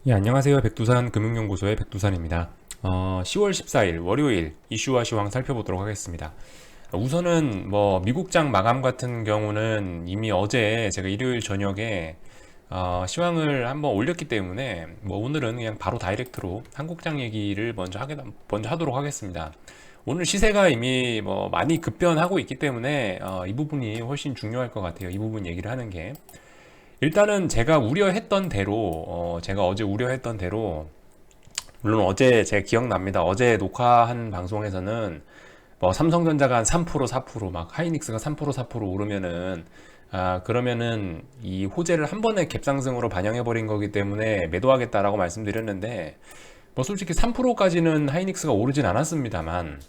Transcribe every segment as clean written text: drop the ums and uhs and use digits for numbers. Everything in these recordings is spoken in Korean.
예, 안녕하세요. 백두산 금융연구소의 백두산입니다. 10월 14일 월요일 이슈와 시황 살펴보도록 하겠습니다. 우선은 미국장 마감 같은 경우는 이미 어제 제가 일요일 저녁에 시황을 한번 올렸기 때문에 오늘은 그냥 바로 다이렉트로 한국장 얘기를 먼저 하도록 하겠습니다. 오늘 시세가 이미 많이 급변하고 있기 때문에 이 부분이 훨씬 중요할 것 같아요. 이 부분 얘기를 하는 게. 일단은 제가 어제 우려했던 대로, 물론 어제 제가 기억납니다. 어제 녹화한 방송에서는 삼성전자가 한 3%, 4%, 막 하이닉스가 3%, 4% 오르면은, 그러면은 이 호재를 한 번에 갭상승으로 반영해버린 거기 때문에 매도하겠다라고 말씀드렸는데, 솔직히 3%까지는 하이닉스가 오르진 않았습니다만,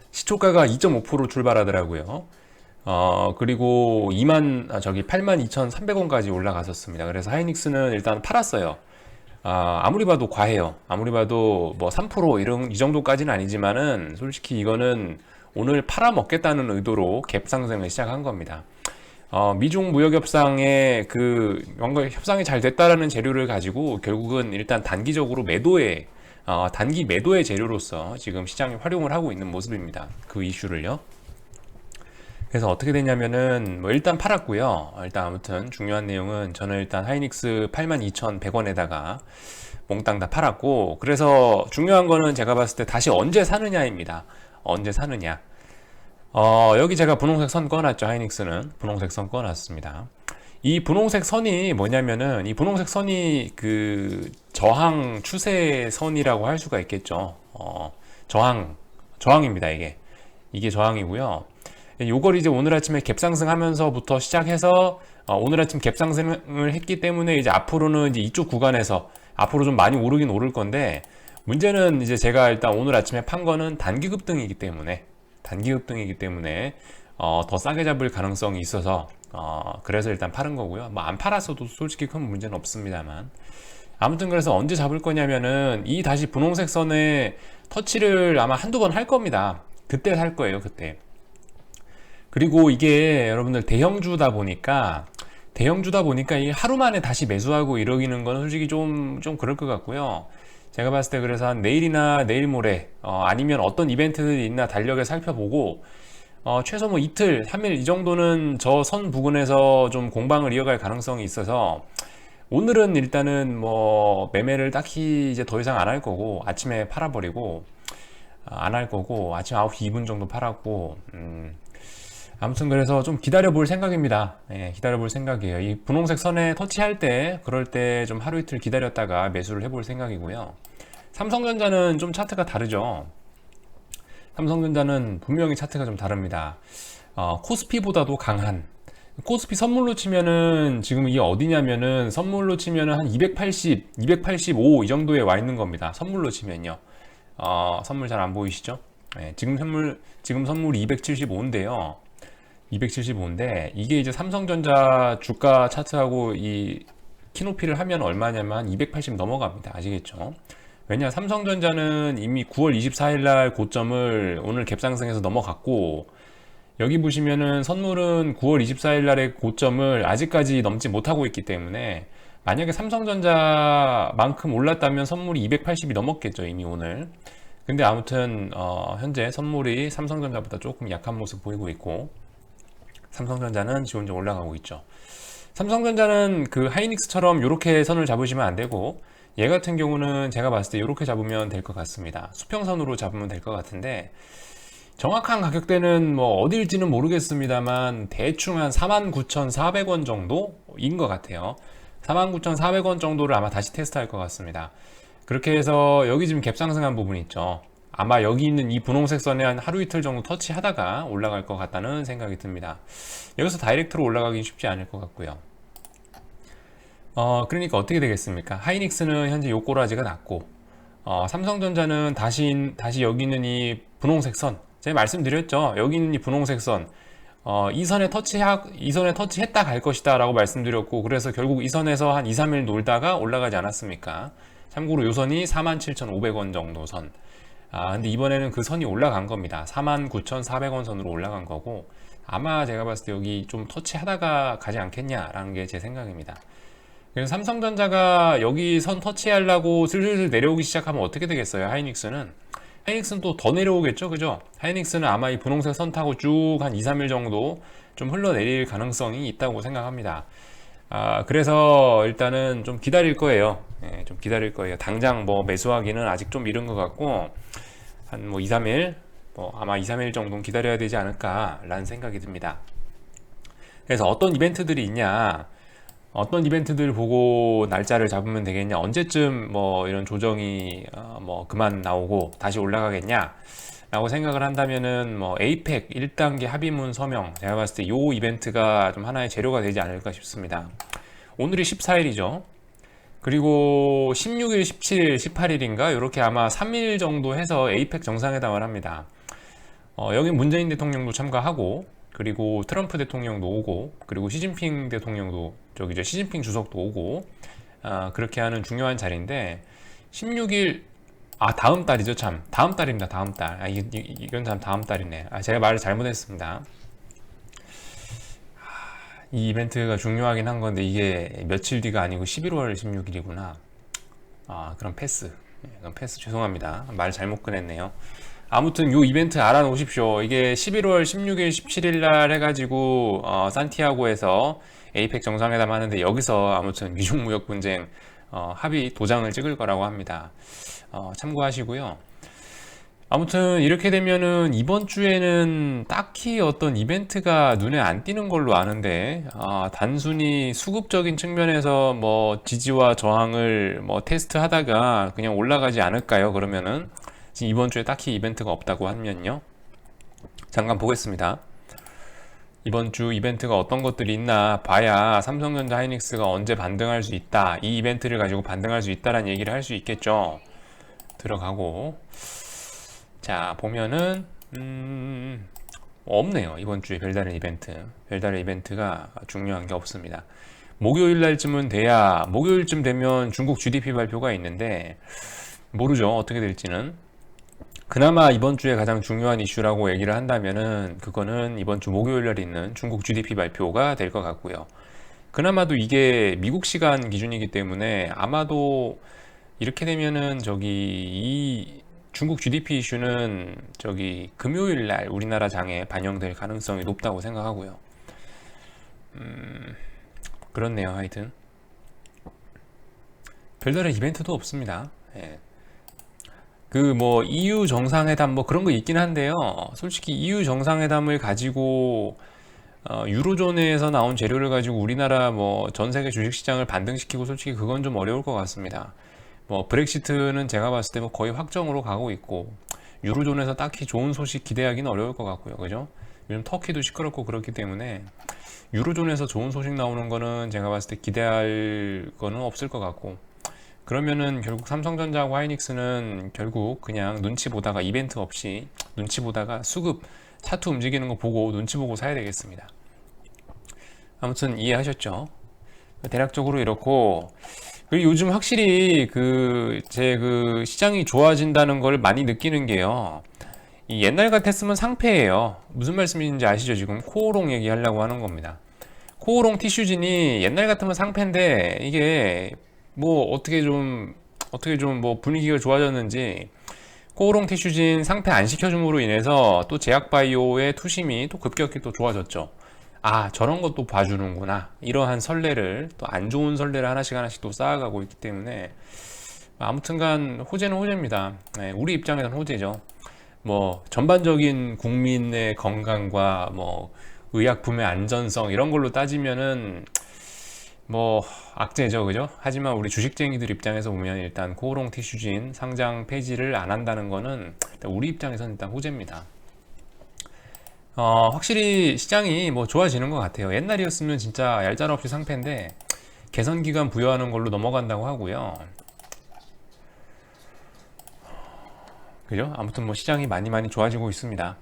시초가가 2.5% 출발하더라고요. 그리고 82,300원까지 올라갔었습니다. 그래서 하이닉스는 일단 팔았어요. 아무리 봐도 과해요. 아무리 봐도 3% 이 정도까지는 아니지만은 솔직히 이거는 오늘 팔아먹겠다는 의도로 갭 상승을 시작한 겁니다. 미중 무역 협상에 협상이 잘 됐다라는 재료를 가지고 결국은 일단 단기 매도의 재료로서 지금 시장이 활용을 하고 있는 모습입니다. 그 이슈를요. 그래서 어떻게 됐냐면은 일단 팔았고요. 일단 아무튼 중요한 내용은 저는 일단 하이닉스 82,100원에다가 몽땅 다 팔았고, 그래서 중요한 거는 제가 봤을 때 다시 언제 사느냐입니다. 언제 사느냐. 여기 제가 분홍색 선 꺼놨죠. 하이닉스는 분홍색 선 꺼놨습니다. 이 분홍색 선이 뭐냐면은 이 분홍색 선이 그 저항 추세 선이라고 할 수가 있겠죠. 저항입니다. 이게 저항이고요. 요걸 이제 오늘 아침에 갭상승하면서부터 시작해서 오늘 아침 갭상승을 했기 때문에 이제 앞으로는 이제 이쪽 구간에서 앞으로 좀 많이 오르긴 오를 건데, 문제는 이제 제가 일단 오늘 아침에 판 거는 단기급등이기 때문에 더 싸게 잡을 가능성이 있어서 그래서 일단 파는 거고요. 안 팔았어도 솔직히 큰 문제는 없습니다만, 아무튼 그래서 언제 잡을 거냐면은 이 다시 분홍색 선에 터치를 아마 한두 번 할 겁니다. 그때 살 거예요. 그때. 그리고 이게 여러분들 대형주다 보니까 이 하루 만에 다시 매수하고 이러기는 건 솔직히 좀 그럴 것 같고요. 제가 봤을 때 그래서 한 내일이나 내일 모레 아니면 어떤 이벤트들이 있나 달력을 살펴보고 최소 이틀, 3일 이 정도는 저 선 부근에서 좀 공방을 이어갈 가능성이 있어서 오늘은 일단은 매매를 딱히 이제 더 이상 안 할 거고, 아침에 팔아버리고 안 할 거고, 아침 9시 2분 정도 팔았고, 아무튼 그래서 좀 기다려 볼 생각입니다. 예, 기다려 볼 생각이에요. 이 분홍색 선에 터치할 때, 그럴 때 좀 하루 이틀 기다렸다가 매수를 해볼 생각이고요. 삼성전자는 좀 차트가 다르죠. 삼성전자는 분명히 차트가 좀 다릅니다. 코스피보다도 강한, 코스피 선물로 치면은 지금 이게 어디냐면은 선물로 치면은 한 280, 285 이 정도에 와 있는 겁니다. 선물로 치면요. 선물 잘 안 보이시죠? 네, 지금 선물이 275인데요. 275인데 이게 이제 삼성전자 주가 차트하고 이 키높이를 하면 얼마냐면 한 280 넘어갑니다. 아시겠죠? 왜냐, 삼성전자는 이미 9월 24일 날 고점을 오늘 갭상승해서 넘어갔고, 여기 보시면은 선물은 9월 24일 날의 고점을 아직까지 넘지 못하고 있기 때문에 만약에 삼성전자만큼 올랐다면 선물이 280이 넘었겠죠, 이미 오늘. 근데 아무튼 현재 선물이 삼성전자보다 조금 약한 모습 보이고 있고, 삼성전자는 지금 좀 올라가고 있죠. 삼성전자는 그 하이닉스처럼 이렇게 선을 잡으시면 안 되고, 얘 같은 경우는 제가 봤을 때 이렇게 잡으면 될 것 같습니다. 수평선으로 잡으면 될 것 같은데, 정확한 가격대는 어딜지는 모르겠습니다만 대충 한 49,400원 정도인 것 같아요. 49,400원 정도를 아마 다시 테스트할 것 같습니다. 그렇게 해서 여기 지금 갭 상승한 부분 있죠. 아마 여기 있는 이 분홍색 선에 한 하루 이틀 정도 터치하다가 올라갈 것 같다는 생각이 듭니다. 여기서 다이렉트로 올라가긴 쉽지 않을 것 같고요. 그러니까 어떻게 되겠습니까? 하이닉스는 현재 요 꼬라지가 났고, 삼성전자는 다시 여기 있는 이 분홍색 선, 제가 말씀드렸죠. 여기 있는 이 분홍색 선, 이 선에 터치했다 갈 것이다 라고 말씀드렸고, 그래서 결국 이 선에서 한 2, 3일 놀다가 올라가지 않았습니까? 참고로 요 선이 47,500원 정도 선. 근데 이번에는 그 선이 올라간 겁니다. 49,400원 선으로 올라간 거고, 아마 제가 봤을 때 여기 좀 터치하다가 가지 않겠냐라는 게 제 생각입니다. 그래서 삼성전자가 여기 선 터치하려고 슬슬 내려오기 시작하면 어떻게 되겠어요? 하이닉스는 또 더 내려오겠죠, 그죠? 하이닉스는 아마 이 분홍색 선 타고 쭉 한 2, 3일 정도 좀 흘러내릴 가능성이 있다고 생각합니다. 그래서 일단은 좀 기다릴 거예요. 예, 좀 기다릴 거예요. 당장 뭐 매수하기는 아직 좀 이른 것 같고, 한 뭐 2, 3일, 아마 2, 3일 정도는 기다려야 되지 않을까라는 생각이 듭니다. 그래서 어떤 이벤트들이 있냐, 어떤 이벤트들 보고 날짜를 잡으면 되겠냐, 언제쯤 뭐 이런 조정이 뭐 그만 나오고 다시 올라가겠냐 라고 생각을 한다면은 뭐 에이펙 1단계 합의문 서명, 제가 봤을 때 요 이벤트가 좀 하나의 재료가 되지 않을까 싶습니다. 오늘이 14일이죠. 그리고 16일, 17일, 18일인가 이렇게 아마 3일 정도 해서 에이펙 정상회담을 합니다. 여기 문재인 대통령도 참가하고, 그리고 트럼프 대통령도 오고, 그리고 시진핑 대통령도, 저기 저 시진핑 주석도 오고, 그렇게 하는 중요한 자리인데, 16일, 다음 달이죠, 참. 다음 달입니다, 다음 달. 이건 참 다음 달이네. 제가 말을 잘못했습니다. 이 이벤트가 중요하긴 한 건데, 이게 며칠 뒤가 아니고 11월 16일이구나. 그럼 패스. 그럼 패스 죄송합니다. 말 잘못 꺼냈네요. 아무튼 요 이벤트 알아놓으십시오. 이게 11월 16일, 17일 날 해가지고 산티아고에서 에이펙 정상회담 하는데, 여기서 아무튼 미중무역 분쟁 합의 도장을 찍을 거라고 합니다. 참고하시고요. 아무튼 이렇게 되면은 이번 주에는 딱히 어떤 이벤트가 눈에 안 띄는 걸로 아는데, 단순히 수급적인 측면에서 뭐 지지와 저항을 뭐 테스트 하다가 그냥 올라가지 않을까요? 그러면은 지금 이번 주에 딱히 이벤트가 없다고 하면요. 잠깐 보겠습니다. 이번 주 이벤트가 어떤 것들이 있나 봐야 삼성전자 하이닉스가 언제 반등할 수 있다, 이 이벤트를 가지고 반등할 수 있다라는 얘기를 할 수 있겠죠. 들어가고, 자 보면은 없네요. 이번 주에 별다른 이벤트가 중요한 게 없습니다. 목요일 날쯤은 돼야, 목요일쯤 되면 중국 GDP 발표가 있는데 모르죠, 어떻게 될지는. 그나마 이번 주에 가장 중요한 이슈라고 얘기를 한다면은 그거는 이번 주 목요일 날 있는 중국 GDP 발표가 될 것 같고요. 그나마도 이게 미국 시간 기준이기 때문에 아마도 이렇게 되면은 이 중국 GDP 이슈는 금요일 날 우리나라 장에 반영될 가능성이 높다고 생각하고요. 그렇네요. 하여튼 별다른 이벤트도 없습니다. 예. EU 정상회담 뭐 그런 거 있긴 한데요. 솔직히 EU 정상회담을 가지고 유로존에서 나온 재료를 가지고 우리나라 뭐 전 세계 주식시장을 반등시키고, 솔직히 그건 좀 어려울 것 같습니다. 뭐 브렉시트는 제가 봤을 때 뭐 거의 확정으로 가고 있고, 유로존에서 딱히 좋은 소식 기대하기는 어려울 것 같고요. 그죠? 요즘 터키도 시끄럽고 그렇기 때문에 유로존에서 좋은 소식 나오는 거는 제가 봤을 때 기대할 거는 없을 것 같고, 그러면은 결국 삼성전자하고 하이닉스는 결국 그냥 눈치 보다가, 이벤트 없이 눈치 보다가 수급 차트 움직이는 거 보고 눈치 보고 사야 되겠습니다. 아무튼 이해하셨죠? 대략적으로 이렇고, 그리고 요즘 확실히 제 시장이 좋아진다는 걸 많이 느끼는 게요. 이 옛날 같았으면 상패예요. 무슨 말씀인지 아시죠? 지금 코오롱 얘기하려고 하는 겁니다. 코오롱 티슈진이 옛날 같으면 상패인데, 이게 뭐 어떻게 좀 뭐 분위기가 좋아졌는지 코오롱 티슈진 상패 안 시켜줌으로 인해서 또 제약바이오의 투심이 또 급격히 또 좋아졌죠. 저런 것도 봐주는구나, 이러한 설레를, 또 안 좋은 설레를 하나씩 또 쌓아가고 있기 때문에 아무튼간 호재는 호재입니다. 네, 우리 입장에서는 호재죠. 뭐 전반적인 국민의 건강과 뭐 의약품의 안전성 이런 걸로 따지면은 뭐 악재죠, 그죠? 하지만 우리 주식쟁이들 입장에서 보면 일단 코오롱 티슈진 상장 폐지를 안 한다는 거는 일단 우리 입장에서는 일단 호재입니다. 확실히 시장이 뭐 좋아지는 것 같아요. 옛날이었으면 진짜 얄짤없이 상패인데 개선기간 부여하는 걸로 넘어간다고 하고요. 그죠? 아무튼 뭐 시장이 많이 좋아지고 있습니다.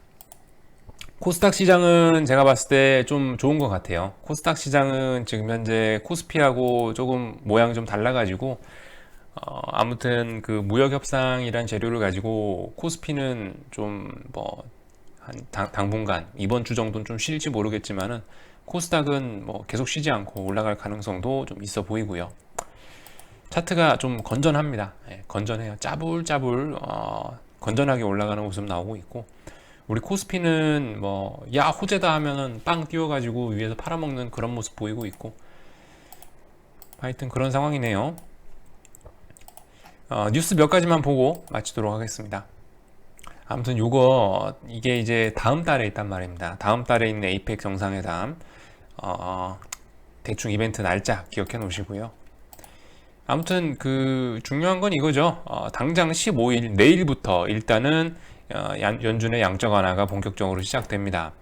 코스닥 시장은 제가 봤을 때 좀 좋은 것 같아요. 코스닥 시장은 지금 현재 코스피하고 조금 모양이 좀 달라가지고, 아무튼 그 무역협상이란 재료를 가지고 코스피는 좀 뭐 한 당분간 이번 주 정도는 좀 쉴지 모르겠지만은 코스닥은 뭐 계속 쉬지 않고 올라갈 가능성도 좀 있어 보이고요. 차트가 좀 건전합니다. 예, 건전해요. 짜불짜불 건전하게 올라가는 모습 나오고 있고, 우리 코스피는 뭐 야 호재다 하면은 빵 뛰어가지고 위에서 팔아먹는 그런 모습 보이고 있고, 하여튼 그런 상황이네요. 뉴스 몇 가지만 보고 마치도록 하겠습니다. 아무튼 이게 이제 다음 달에 있단 말입니다. 다음 달에 있는 에이펙 정상회담, 대충 이벤트 날짜 기억해 놓으시고요. 아무튼 그 중요한 건 이거죠. 당장 15일 내일부터 일단은 연준의 양적 완화가 본격적으로 시작됩니다.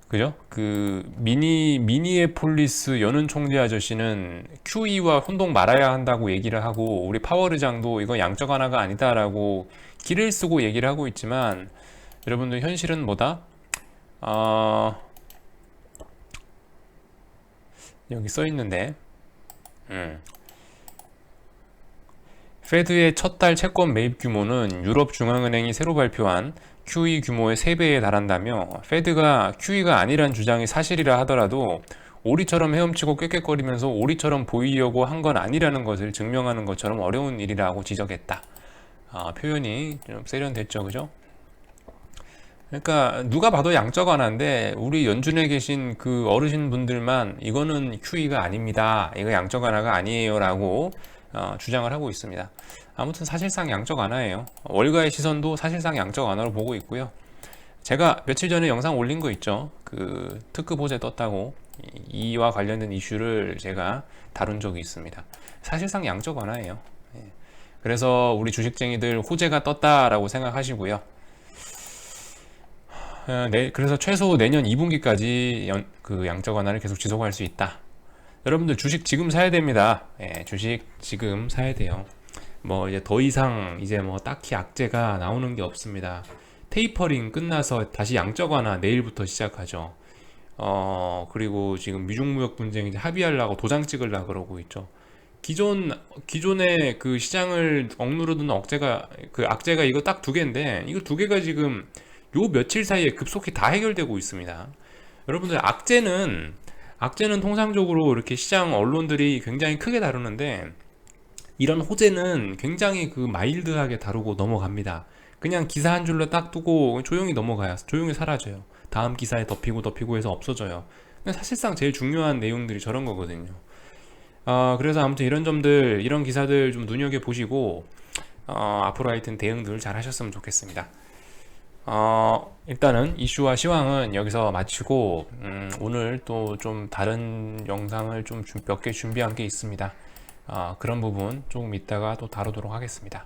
그죠? 그 미니애폴리스 연은 총재 아저씨는 QE와 혼동 말아야 한다고 얘기를 하고, 우리 파월 의장도 이거 양적 완화가 아니다라고 길을 쓰고 얘기를 하고 있지만, 여러분들 현실은 뭐다? 여기 써 있는데, 페드의 첫 달 채권 매입 규모는 유럽 중앙은행이 새로 발표한 QE 규모의 3배에 달한다며, 페드가 QE가 아니란 주장이 사실이라 하더라도 오리처럼 헤엄치고 꾀꾀거리면서 오리처럼 보이려고 한 건 아니라는 것을 증명하는 것처럼 어려운 일이라고 지적했다. 표현이 좀 세련됐죠, 그죠? 그러니까 누가 봐도 양적 완화인데, 우리 연준에 계신 그 어르신 분들만 이거는 QE가 아닙니다, 이거 양적 완화가 아니에요 라고 주장을 하고 있습니다. 아무튼 사실상 양적 완화예요. 월가의 시선도 사실상 양적 완화로 보고 있고요. 제가 며칠 전에 영상 올린 거 있죠. 그 특급 호재 떴다고, 이와 관련된 이슈를 제가 다룬 적이 있습니다. 사실상 양적 완화예요. 그래서 우리 주식쟁이들 호재가 떴다라고 생각하시고요. 그래서 최소 내년 2분기까지 그 양적 완화를 계속 지속할 수 있다. 여러분들 주식 지금 사야 됩니다. 주식 지금 사야 돼요. 뭐 이제 더 이상 이제 뭐 딱히 악재가 나오는 게 없습니다. 테이퍼링 끝나서 다시 양적 완화 내일부터 시작하죠. 그리고 지금 미중무역 분쟁 이제 합의하려고 도장 찍으려고 그러고 있죠. 기존의 그 시장을 억누르던 악재가 이거 딱 2개인데, 이거 2개가 지금 요 며칠 사이에 급속히 다 해결되고 있습니다. 여러분들 악재는 통상적으로 이렇게 시장 언론들이 굉장히 크게 다루는데, 이런 호재는 굉장히 그 마일드하게 다루고 넘어갑니다. 그냥 기사 한 줄로 딱 두고 조용히 넘어가요. 조용히 사라져요. 다음 기사에 덮이고 해서 없어져요. 근데 사실상 제일 중요한 내용들이 저런 거거든요. 그래서 아무튼 이런 점들, 이런 기사들 좀 눈여겨보시고 앞으로 하여튼 대응들 잘 하셨으면 좋겠습니다. 일단은 이슈와 시황은 여기서 마치고, 오늘 또 좀 다른 영상을 좀 몇 개 준비한 게 있습니다. 그런 부분 조금 이따가 또 다루도록 하겠습니다.